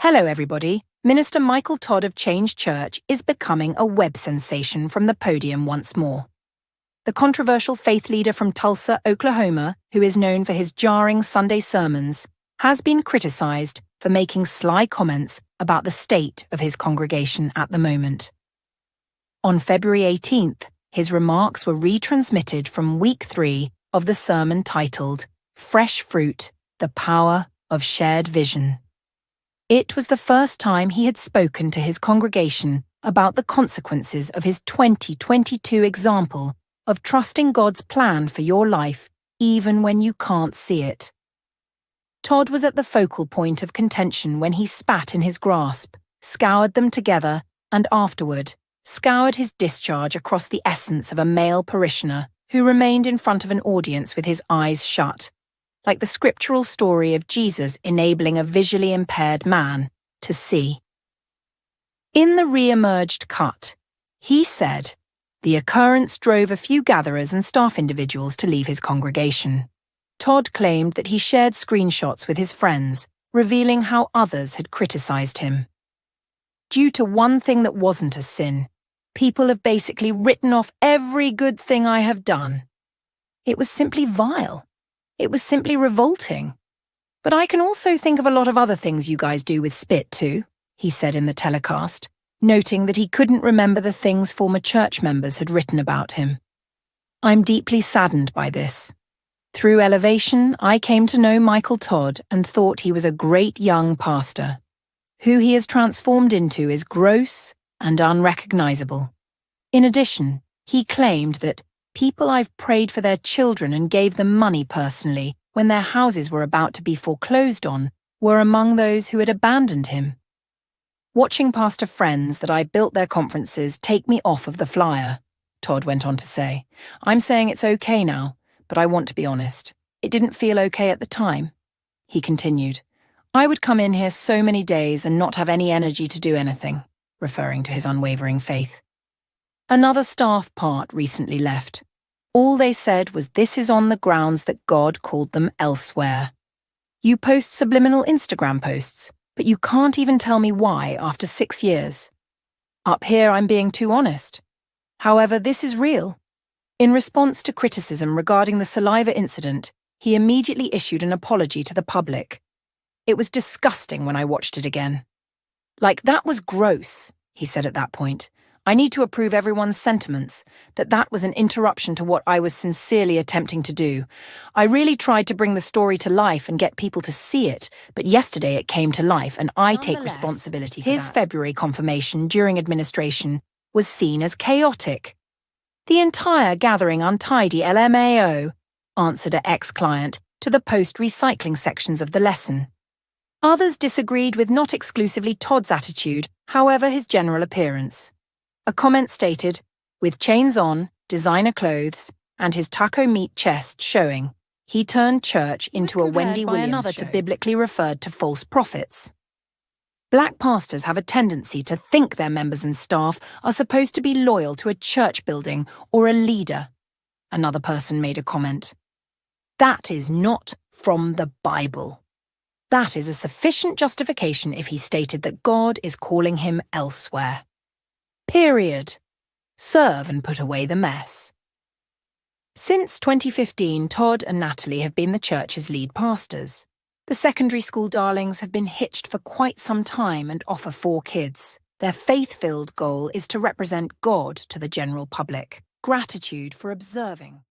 Hello, everybody. Minister Michael Todd of Change Church is becoming a web sensation from the podium once more. The controversial faith leader from Tulsa, Oklahoma, who is known for his jarring Sunday sermons, has been criticized for making sly comments about the state of his congregation at the moment. On February 18th, his remarks were retransmitted from week 3 of the sermon titled, "Fresh Fruit, the Power of Shared Vision." It was the first time he had spoken to his congregation about the consequences of his 2022 example of trusting God's plan for your life even when you can't see it. Todd was at the focal point of contention when he spat in his grasp, scoured them together, and afterward, scoured his discharge across the essence of a male parishioner who remained in front of an audience with his eyes shut, like the scriptural story of Jesus enabling a visually impaired man to see. In the re-emerged cut, he said, the occurrence drove a few gatherers and staff individuals to leave his congregation. Todd claimed that he shared screenshots with his friends, revealing how others had criticized him. Due to one thing that wasn't a sin, people have basically written off every good thing I have done. It was simply vile. It was simply revolting. But I can also think of a lot of other things you guys do with spit too, he said in the telecast, noting that he couldn't remember the things former church members had written about him. I'm deeply saddened by this. Through Elevation, I came to know Michael Todd and thought he was a great young pastor. Who he has transformed into is gross and unrecognizable. In addition, he claimed that people I've prayed for their children and gave them money personally when their houses were about to be foreclosed on were among those who had abandoned him. Watching pastor friends that I built their conferences take me off of the flyer, Todd went on to say. I'm saying it's okay now, but I want to be honest. It didn't feel okay at the time. He continued, I would come in here so many days and not have any energy to do anything, referring to his unwavering faith. Another staff part recently left. All they said was this is on the grounds that God called them elsewhere. You post subliminal Instagram posts, but you can't even tell me why after 6 years. Up here I'm being too honest. However, this is real. In response to criticism regarding the saliva incident, he immediately issued an apology to the public. It was disgusting when I watched it again. Like, that was gross, he said at that point. I need to approve everyone's sentiments, that was an interruption to what I was sincerely attempting to do. I really tried to bring the story to life and get people to see it, but yesterday it came to life and I take responsibility for that. His February confirmation during administration was seen as chaotic. The entire gathering untidy LMAO, answered an ex-client to the post-recycling sections of the lesson. Others disagreed with not exclusively Todd's attitude, however his general appearance. A comment stated, with chains on, designer clothes, and his taco meat chest showing, he turned church into a Wendy Williams another show. To biblically referred to false prophets. Black pastors have a tendency to think their members and staff are supposed to be loyal to a church building or a leader, another person made a comment. That is not from the Bible. That is a sufficient justification if he stated that God is calling him elsewhere. Period. Serve and put away the mess. Since 2015, Todd and Natalie have been the church's lead pastors. The secondary school darlings have been hitched for quite some time and offer 4 kids. Their faith-filled goal is to represent God to the general public. Gratitude for observing.